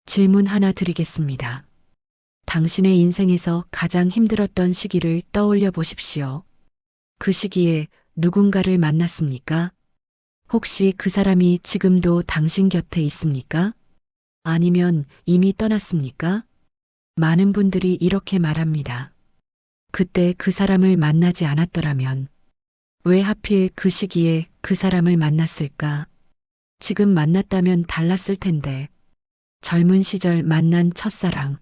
질문 하나 드리겠습니다. 당신의 인생에서 가장 힘들었던 시기를 떠올려 보십시오. 그 시기에 누군가를 만났습니까? 혹시 그 사람이 지금도 당신 곁에 있습니까? 아니면 이미 떠났습니까? 많은 분들이 이렇게 말합니다. 그때 그 사람을 만나지 않았더라면 왜 하필 그 시기에 그 사람을 만났을까? 지금 만났다면 달랐을 텐데. 젊은 시절 만난 첫사랑,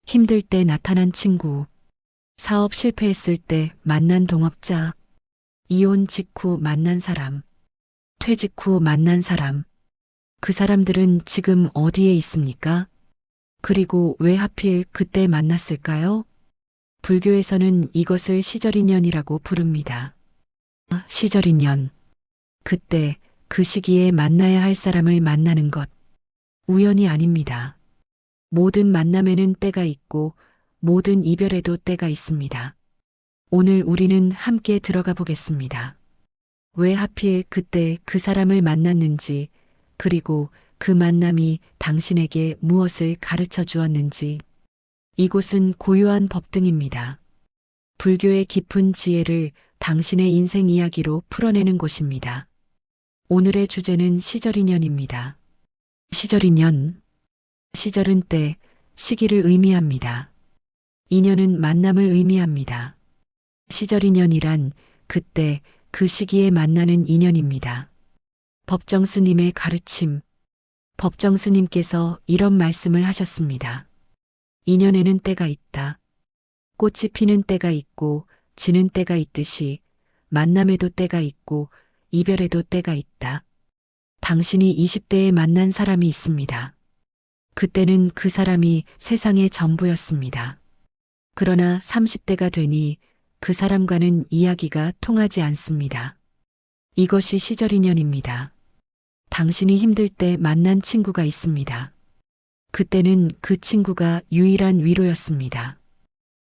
힘들 때 나타난 친구, 사업 실패했을 때 만난 동업자, 이혼 직후 만난 사람, 퇴직 후 만난 사람, 그 사람들은 지금 어디에 있습니까? 그리고 왜 하필 그때 만났을까요? 불교에서는 이것을 시절인연이라고 부릅니다. 시절인연. 그때 그 시기에 만나야 할 사람을 만나는 것. 우연이 아닙니다. 모든 만남에는 때가 있고 모든 이별에도 때가 있습니다. 오늘 우리는 함께 들어가 보겠습니다. 왜 하필 그때 그 사람을 만났는지, 그리고 그 만남이 당신에게 무엇을 가르쳐 주었는지. 이곳은 고요한 법등입니다. 불교의 깊은 지혜를 당신의 인생 이야기로 풀어내는 곳입니다. 오늘의 주제는 시절인연입니다. 시절인연. 시절은 때, 시기를 의미합니다. 인연은 만남을 의미합니다. 시절인연이란 그때, 그 시기에 만나는 인연입니다. 법정 스님의 가르침. 법정 스님께서 이런 말씀을 하셨습니다. 인연에는 때가 있다. 꽃이 피는 때가 있고 지는 때가 있듯이 만남에도 때가 있고 이별에도 때가 있다. 당신이 20대에 만난 사람이 있습니다. 그때는 그 사람이 세상의 전부였습니다. 그러나 30대가 되니 그 사람과는 이야기가 통하지 않습니다. 이것이 시절인연입니다. 당신이 힘들 때 만난 친구가 있습니다. 그때는 그 친구가 유일한 위로였습니다.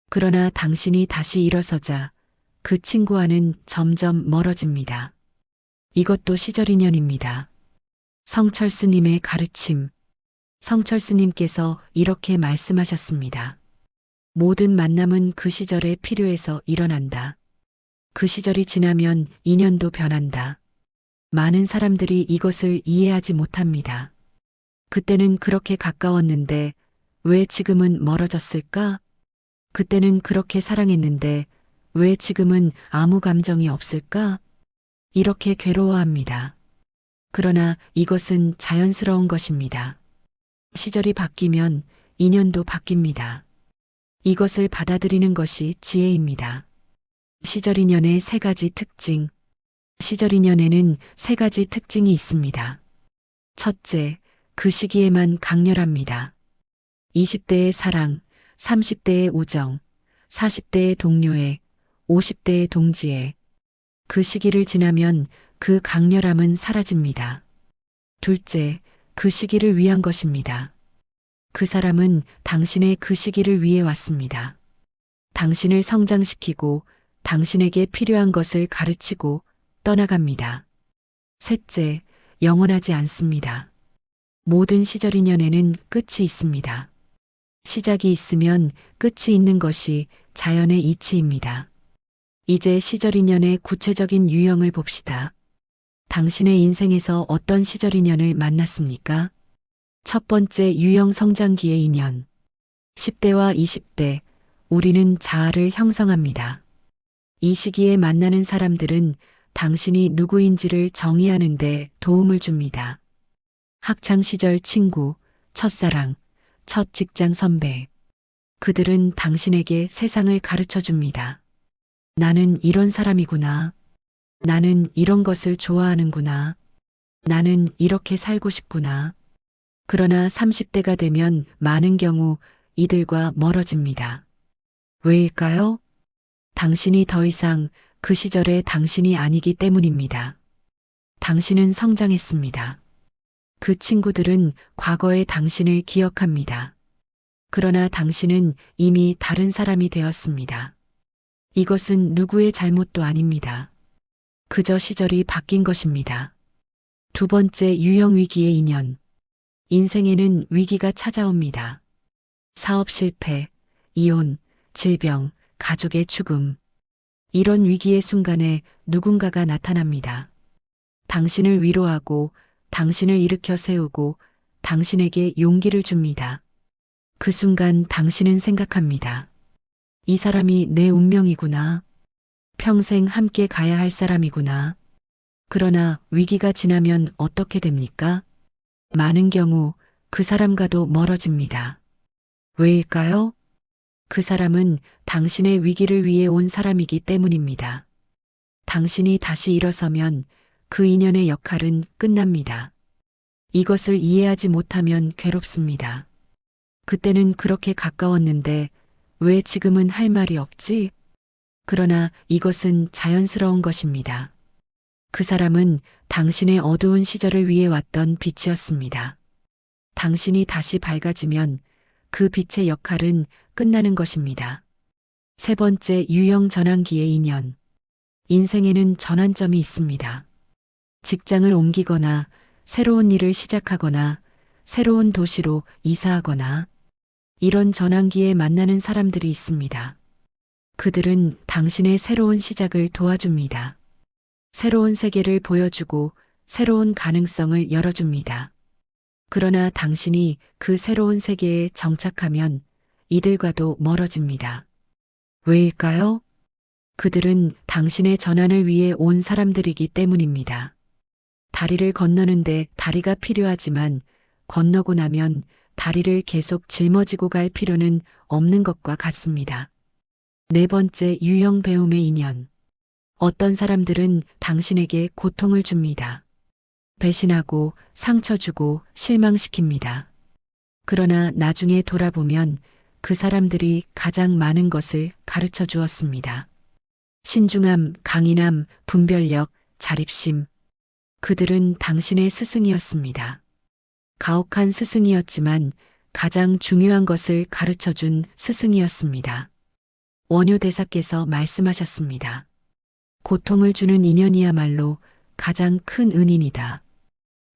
그러나 당신이 다시 일어서자 그 친구와는 점점 멀어집니다. 이것도 시절인연입니다. 성철스님의 가르침. 성철스님께서 이렇게 말씀하셨습니다. 모든 만남은 그 시절에 필요해서 일어난다. 그 시절이 지나면 인연도 변한다. 많은 사람들이 이것을 이해하지 못합니다. 그때는 그렇게 가까웠는데 왜 지금은 멀어졌을까? 그때는 그렇게 사랑했는데 왜 지금은 아무 감정이 없을까? 이렇게 괴로워합니다. 그러나 이것은 자연스러운 것입니다. 시절이 바뀌면 인연도 바뀝니다. 이것을 받아들이는 것이 지혜입니다. 시절인연의 세 가지 특징. 시절인연에는 세 가지 특징이 있습니다. 첫째, 그 시기에만 강렬합니다. 20대의 사랑, 30대의 우정, 40대의 동료애, 50대의 동지애. 그 시기를 지나면 그 강렬함은 사라집니다. 둘째, 그 시기를 위한 것입니다. 그 사람은 당신의 그 시기를 위해 왔습니다. 당신을 성장시키고 당신에게 필요한 것을 가르치고 떠나갑니다. 셋째, 영원하지 않습니다. 모든 시절인연에는 끝이 있습니다. 시작이 있으면 끝이 있는 것이 자연의 이치입니다. 이제 시절인연의 구체적인 유형을 봅시다. 당신의 인생에서 어떤 시절인연을 만났습니까? 첫 번째 유형 성장기의 인연. 10대와 20대, 우리는 자아를 형성합니다. 이 시기에 만나는 사람들은 당신이 누구인지를 정의하는 데 도움을 줍니다. 학창시절 친구, 첫사랑, 첫 직장 선배. 그들은 당신에게 세상을 가르쳐 줍니다. 나는 이런 사람이구나. 나는 이런 것을 좋아하는구나. 나는 이렇게 살고 싶구나. 그러나 30대가 되면 많은 경우 이들과 멀어집니다. 왜일까요? 당신이 더 이상 그 시절의 당신이 아니기 때문입니다. 당신은 성장했습니다. 그 친구들은 과거의 당신을 기억합니다. 그러나 당신은 이미 다른 사람이 되었습니다. 이것은 누구의 잘못도 아닙니다. 그저 시절이 바뀐 것입니다. 두 번째 유형 위기의 인연. 인생에는 위기가 찾아옵니다. 사업 실패, 이혼, 질병, 가족의 죽음. 이런 위기의 순간에 누군가가 나타납니다. 당신을 위로하고, 당신을 일으켜 세우고, 당신에게 용기를 줍니다. 그 순간 당신은 생각합니다. 이 사람이 내 운명이구나. 평생 함께 가야 할 사람이구나. 그러나 위기가 지나면 어떻게 됩니까? 많은 경우 그 사람과도 멀어집니다. 왜일까요? 그 사람은 당신의 위기를 위해 온 사람이기 때문입니다. 당신이 다시 일어서면 그 인연의 역할은 끝납니다. 이것을 이해하지 못하면 괴롭습니다. 그때는 그렇게 가까웠는데 왜 지금은 할 말이 없지? 그러나 이것은 자연스러운 것입니다. 그 사람은 당신의 어두운 시절을 위해 왔던 빛이었습니다. 당신이 다시 밝아지면 그 빛의 역할은 끝나는 것입니다. 세 번째, 유형 전환기의 인연. 인생에는 전환점이 있습니다. 직장을 옮기거나 새로운 일을 시작하거나 새로운 도시로 이사하거나 이런 전환기에 만나는 사람들이 있습니다. 그들은 당신의 새로운 시작을 도와줍니다. 새로운 세계를 보여주고 새로운 가능성을 열어줍니다. 그러나 당신이 그 새로운 세계에 정착하면 이들과도 멀어집니다. 왜일까요? 그들은 당신의 전환을 위해 온 사람들이기 때문입니다. 다리를 건너는데 다리가 필요하지만 건너고 나면 다리를 계속 짊어지고 갈 필요는 없는 것과 같습니다. 네 번째, 유형 배움의 인연. 어떤 사람들은 당신에게 고통을 줍니다. 배신하고 상처 주고 실망시킵니다. 그러나 나중에 돌아보면 그 사람들이 가장 많은 것을 가르쳐 주었습니다. 신중함, 강인함, 분별력, 자립심. 그들은 당신의 스승이었습니다. 가혹한 스승이었지만 가장 중요한 것을 가르쳐 준 스승이었습니다. 원효 대사께서 말씀하셨습니다. 고통을 주는 인연이야말로 가장 큰 은인이다.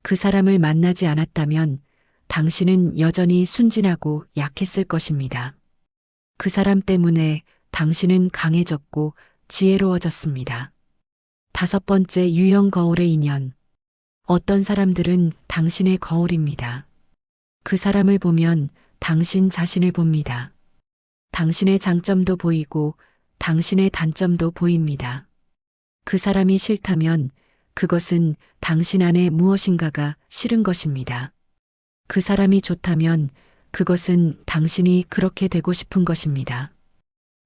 그 사람을 만나지 않았다면 당신은 여전히 순진하고 약했을 것입니다. 그 사람 때문에 당신은 강해졌고 지혜로워졌습니다. 다섯 번째, 유형 거울의 인연. 어떤 사람들은 당신의 거울입니다. 그 사람을 보면 당신 자신을 봅니다. 당신의 장점도 보이고 당신의 단점도 보입니다. 그 사람이 싫다면 그것은 당신 안에 무엇인가가 싫은 것입니다. 그 사람이 좋다면 그것은 당신이 그렇게 되고 싶은 것입니다.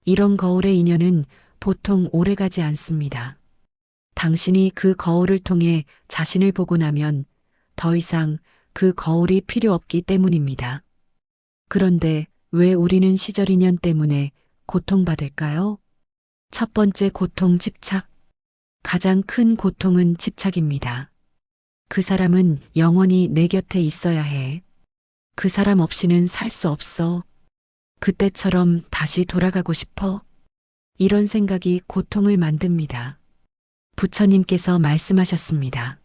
이런 거울의 인연은 보통 오래가지 않습니다. 당신이 그 거울을 통해 자신을 보고 나면 더 이상 그 거울이 필요 없기 때문입니다. 그런데 왜 우리는 시절 인연 때문에 고통받을까요? 첫 번째 고통, 집착. 가장 큰 고통은 집착입니다. 그 사람은 영원히 내 곁에 있어야 해. 그 사람 없이는 살 수 없어. 그때처럼 다시 돌아가고 싶어. 이런 생각이 고통을 만듭니다. 부처님께서 말씀하셨습니다.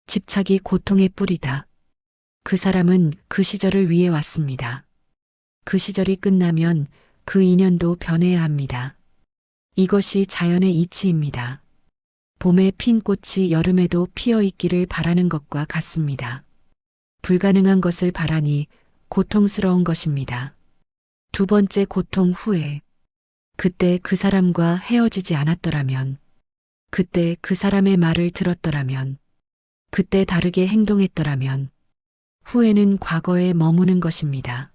집착이 고통의 뿌리다. 그 사람은 그 시절을 위해 왔습니다. 그 시절이 끝나면 그 인연도 변해야 합니다. 이것이 자연의 이치입니다. 봄에 핀 꽃이 여름에도 피어 있기를 바라는 것과 같습니다. 불가능한 것을 바라니 고통스러운 것입니다. 두 번째, 고통, 후회. 그때 그 사람과 헤어지지 않았더라면, 그때 그 사람의 말을 들었더라면, 그때 다르게 행동했더라면, 후회는 과거에 머무는 것입니다.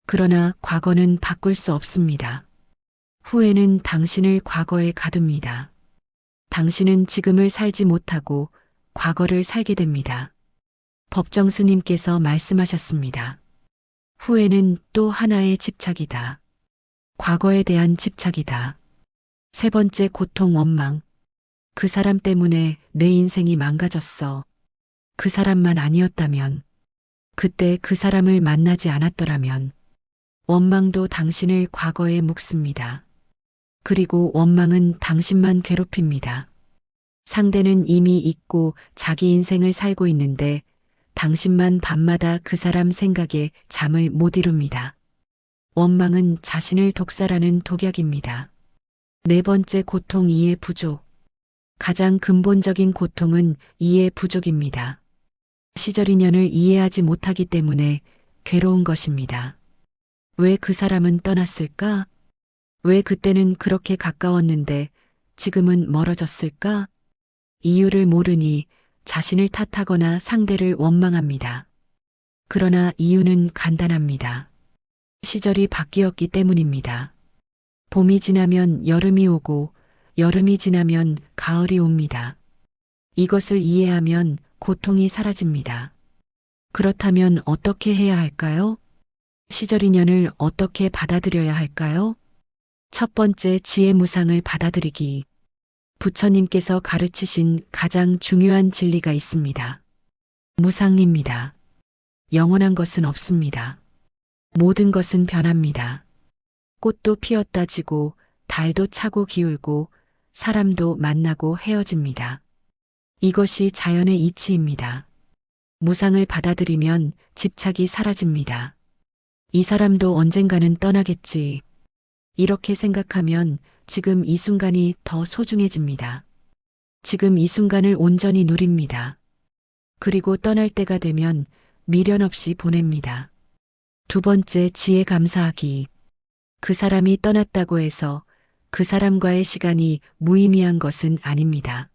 그러나 과거는 바꿀 수 없습니다. 후회는 당신을 과거에 가둡니다. 당신은 지금을 살지 못하고 과거를 살게 됩니다. 법정 스님께서 말씀하셨습니다. 후회는 또 하나의 집착이다. 과거에 대한 집착이다. 세 번째, 고통, 원망. 그 사람 때문에 내 인생이 망가졌어. 그 사람만 아니었다면, 그때 그 사람을 만나지 않았더라면, 원망도 당신을 과거에 묵습니다. 그리고 원망은 당신만 괴롭힙니다. 상대는 이미 잊고 자기 인생을 살고 있는데 당신만 밤마다 그 사람 생각에 잠을 못 이룹니다. 원망은 자신을 독살하는 독약입니다. 네 번째 고통 이해 부족. 가장 근본적인 고통은 이해 부족입니다. 시절 인연을 이해하지 못하기 때문에 괴로운 것입니다. 왜 그 사람은 떠났을까? 왜 그때는 그렇게 가까웠는데 지금은 멀어졌을까? 이유를 모르니 자신을 탓하거나 상대를 원망합니다. 그러나 이유는 간단합니다. 시절이 바뀌었기 때문입니다. 봄이 지나면 여름이 오고 여름이 지나면 가을이 옵니다. 이것을 이해하면 고통이 사라집니다. 그렇다면 어떻게 해야 할까요? 시절 인연을 어떻게 받아들여야 할까요? 첫 번째 지혜무상을 받아들이기. 부처님께서 가르치신 가장 중요한 진리가 있습니다. 무상입니다. 영원한 것은 없습니다. 모든 것은 변합니다. 꽃도 피었다 지고 달도 차고 기울고 사람도 만나고 헤어집니다. 이것이 자연의 이치입니다. 무상을 받아들이면 집착이 사라집니다. 이 사람도 언젠가는 떠나겠지. 이렇게 생각하면 지금 이 순간이 더 소중해집니다. 지금 이 순간을 온전히 누립니다. 그리고 떠날 때가 되면 미련 없이 보냅니다. 두 번째 지혜 감사하기. 그 사람이 떠났다고 해서 그 사람과의 시간이 무의미한 것은 아닙니다.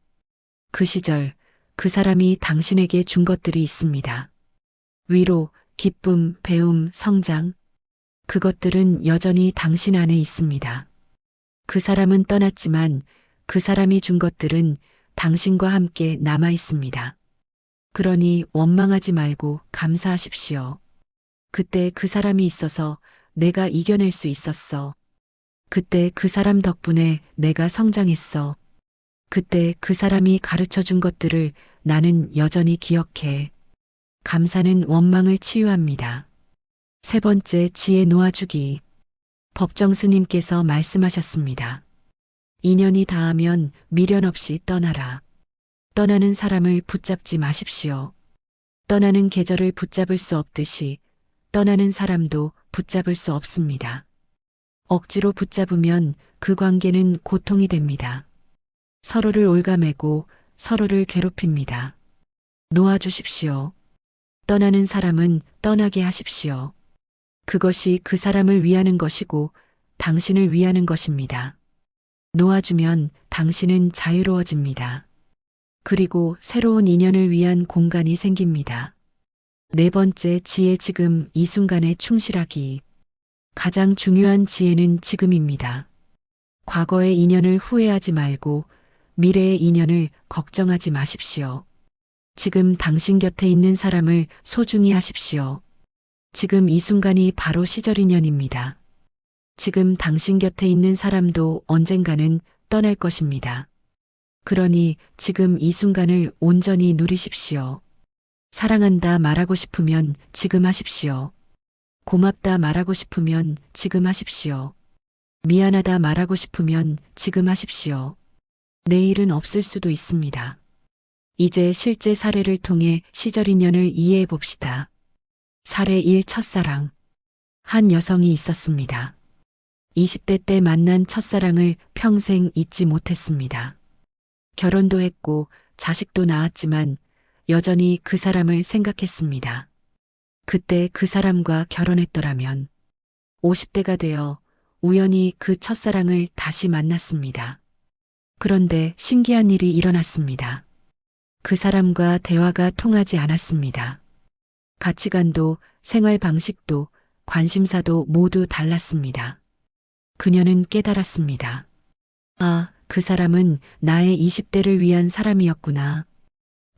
그 시절 그 사람이 당신에게 준 것들이 있습니다. 위로, 기쁨, 배움, 성장. 그것들은 여전히 당신 안에 있습니다. 그 사람은 떠났지만 그 사람이 준 것들은 당신과 함께 남아 있습니다. 그러니 원망하지 말고 감사하십시오. 그때 그 사람이 있어서 내가 이겨낼 수 있었어. 그때 그 사람 덕분에 내가 성장했어. 그때 그 사람이 가르쳐 준 것들을 나는 여전히 기억해. 감사는 원망을 치유합니다. 세 번째 지혜 놓아주기. 법정 스님께서 말씀하셨습니다. 인연이 닿으면 미련 없이 떠나라. 떠나는 사람을 붙잡지 마십시오. 떠나는 계절을 붙잡을 수 없듯이 떠나는 사람도 붙잡을 수 없습니다. 억지로 붙잡으면 그 관계는 고통이 됩니다. 서로를 옭아매고 서로를 괴롭힙니다. 놓아주십시오. 떠나는 사람은 떠나게 하십시오. 그것이 그 사람을 위하는 것이고 당신을 위하는 것입니다. 놓아주면 당신은 자유로워집니다. 그리고 새로운 인연을 위한 공간이 생깁니다. 네 번째 지혜 지금 이 순간에 충실하기. 가장 중요한 지혜는 지금입니다. 과거의 인연을 후회하지 말고 미래의 인연을 걱정하지 마십시오. 지금 당신 곁에 있는 사람을 소중히 하십시오. 지금 이 순간이 바로 시절 인연입니다. 지금 당신 곁에 있는 사람도 언젠가는 떠날 것입니다. 그러니 지금 이 순간을 온전히 누리십시오. 사랑한다 말하고 싶으면 지금 하십시오. 고맙다 말하고 싶으면 지금 하십시오. 미안하다 말하고 싶으면 지금 하십시오. 내일은 없을 수도 있습니다. 이제 실제 사례를 통해 시절 인연을 이해해 봅시다. 사례 1 첫사랑. 한 여성이 있었습니다. 20대 때 만난 첫사랑을 평생 잊지 못했습니다. 결혼도 했고 자식도 낳았지만 여전히 그 사람을 생각했습니다. 그때 그 사람과 결혼했더라면 50대가 되어 우연히 그 첫사랑을 다시 만났습니다. 그런데 신기한 일이 일어났습니다. 그 사람과 대화가 통하지 않았습니다. 가치관도 생활 방식도 관심사도 모두 달랐습니다. 그녀는 깨달았습니다. 아, 그 사람은 나의 20대를 위한 사람이었구나.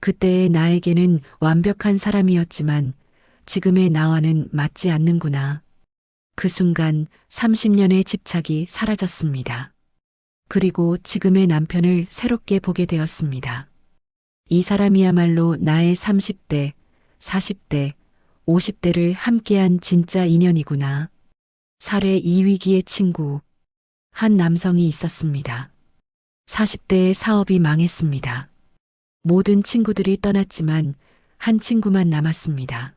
그때의 나에게는 완벽한 사람이었지만 지금의 나와는 맞지 않는구나. 그 순간 30년의 집착이 사라졌습니다. 그리고 지금의 남편을 새롭게 보게 되었습니다. 이 사람이야말로 나의 30대, 40대, 50대를 함께한 진짜 인연이구나. 사례 2 위기의 친구. 한 남성이 있었습니다. 40대의 사업이 망했습니다. 모든 친구들이 떠났지만 한 친구만 남았습니다.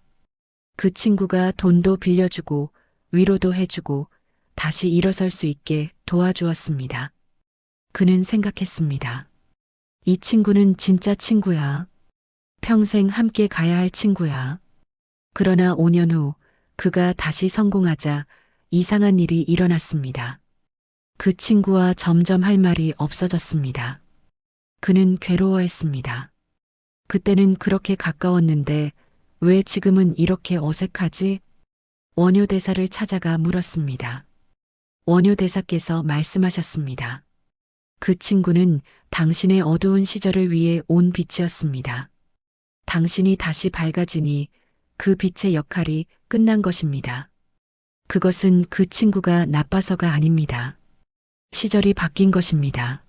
그 친구가 돈도 빌려주고 위로도 해주고 다시 일어설 수 있게 도와주었습니다. 그는 생각했습니다. 이 친구는 진짜 친구야. 평생 함께 가야 할 친구야. 그러나 5년 후 그가 다시 성공하자 이상한 일이 일어났습니다. 그 친구와 점점 할 말이 없어졌습니다. 그는 괴로워했습니다. 그때는 그렇게 가까웠는데 왜 지금은 이렇게 어색하지? 원효 대사를 찾아가 물었습니다. 원효 대사께서 말씀하셨습니다. 그 친구는 당신의 어두운 시절을 위해 온 빛이었습니다. 당신이 다시 밝아지니 그 빛의 역할이 끝난 것입니다. 그것은 그 친구가 나빠서가 아닙니다. 시절이 바뀐 것입니다.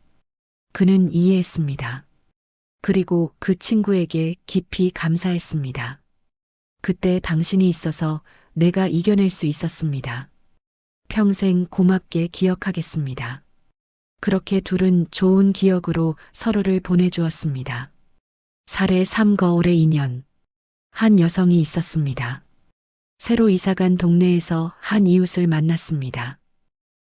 그는 이해했습니다. 그리고 그 친구에게 깊이 감사했습니다. 그때 당신이 있어서 내가 이겨낼 수 있었습니다. 평생 고맙게 기억하겠습니다. 그렇게 둘은 좋은 기억으로 서로를 보내주었습니다. 살해 3거울의 인연. 한 여성이 있었습니다. 새로 이사간 동네에서 한 이웃을 만났습니다.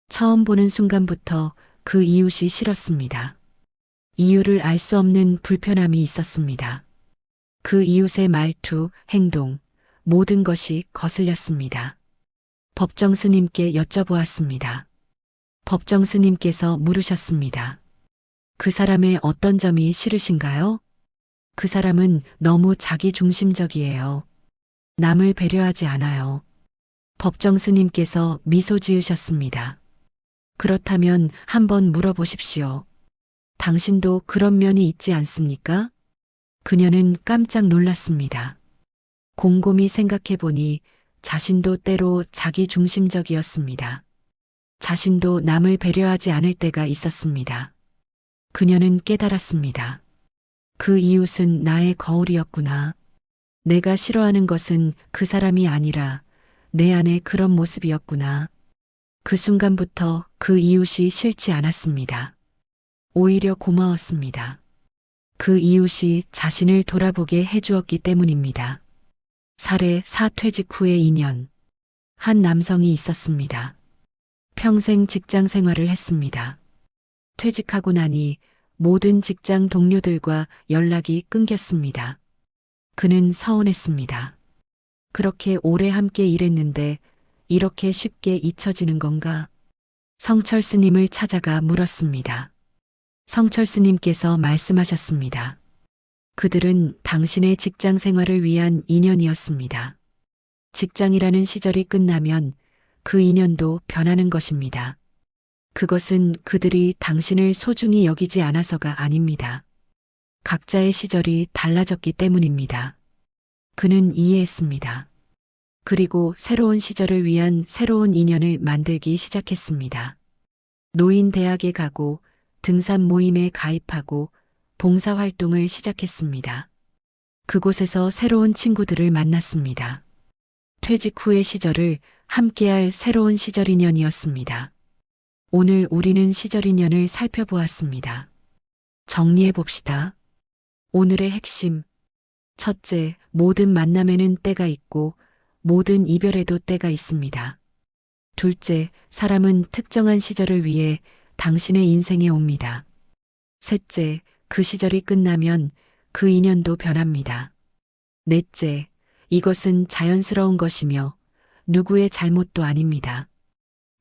처음 보는 순간부터 그 이웃이 싫었습니다. 이유를 알 수 없는 불편함이 있었습니다. 그 이웃의 말투, 행동, 모든 것이 거슬렸습니다. 법정 스님께 여쭤보았습니다. 법정 스님께서 물으셨습니다. 그 사람의 어떤 점이 싫으신가요? 그 사람은 너무 자기중심적이에요. 남을 배려하지 않아요. 법정 스님께서 미소 지으셨습니다. 그렇다면 한번 물어보십시오. 당신도 그런 면이 있지 않습니까? 그녀는 깜짝 놀랐습니다. 곰곰이 생각해 보니 자신도 때로 자기중심적이었습니다. 자신도 남을 배려하지 않을 때가 있었습니다. 그녀는 깨달았습니다. 그 이웃은 나의 거울이었구나. 내가 싫어하는 것은 그 사람이 아니라 내 안에 그런 모습이었구나. 그 순간부터 그 이웃이 싫지 않았습니다. 오히려 고마웠습니다. 그 이웃이 자신을 돌아보게 해주었기 때문입니다. 살해 4퇴직 후의 인연. 한 남성이 있었습니다. 평생 직장 생활을 했습니다. 퇴직하고 나니 모든 직장 동료들과 연락이 끊겼습니다. 그는 서운했습니다. 그렇게 오래 함께 일했는데 이렇게 쉽게 잊혀지는 건가? 성철 스님을 찾아가 물었습니다. 성철 스님께서 말씀하셨습니다. 그들은 당신의 직장 생활을 위한 인연이었습니다. 직장이라는 시절이 끝나면 그 인연도 변하는 것입니다. 그것은 그들이 당신을 소중히 여기지 않아서가 아닙니다. 각자의 시절이 달라졌기 때문입니다. 그는 이해했습니다. 그리고 새로운 시절을 위한 새로운 인연을 만들기 시작했습니다. 노인 대학에 가고 등산 모임에 가입하고 봉사활동을 시작했습니다. 그곳에서 새로운 친구들을 만났습니다. 퇴직 후의 시절을 함께할 새로운 시절 인연이었습니다. 오늘 우리는 시절 인연을 살펴보았습니다. 정리해 봅시다. 오늘의 핵심. 첫째, 모든 만남에는 때가 있고 모든 이별에도 때가 있습니다. 둘째, 사람은 특정한 시절을 위해 당신의 인생에 옵니다. 셋째, 그 시절이 끝나면 그 인연도 변합니다. 넷째, 이것은 자연스러운 것이며 누구의 잘못도 아닙니다.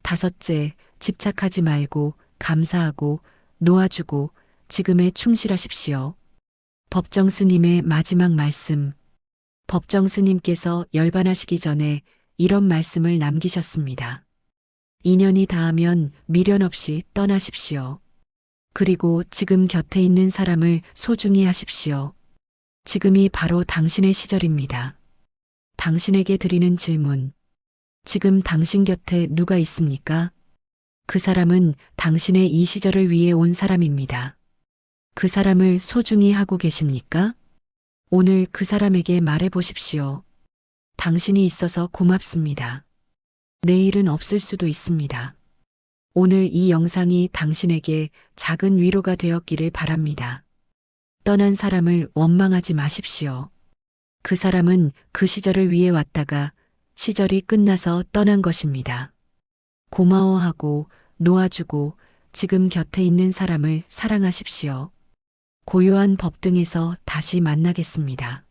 다섯째, 집착하지 말고 감사하고 놓아주고 지금에 충실하십시오. 법정 스님의 마지막 말씀. 법정 스님께서 열반하시기 전에 이런 말씀을 남기셨습니다. 인연이 닿으면 미련 없이 떠나십시오. 그리고 지금 곁에 있는 사람을 소중히 하십시오. 지금이 바로 당신의 시절입니다. 당신에게 드리는 질문. 지금 당신 곁에 누가 있습니까? 그 사람은 당신의 이 시절을 위해 온 사람입니다. 그 사람을 소중히 하고 계십니까? 오늘 그 사람에게 말해 보십시오. 당신이 있어서 고맙습니다. 내일은 없을 수도 있습니다. 오늘 이 영상이 당신에게 작은 위로가 되었기를 바랍니다. 떠난 사람을 원망하지 마십시오. 그 사람은 그 시절을 위해 왔다가 시절이 끝나서 떠난 것입니다. 고마워하고 놓아주고 지금 곁에 있는 사람을 사랑하십시오. 고요한 법 등에서 다시 만나겠습니다.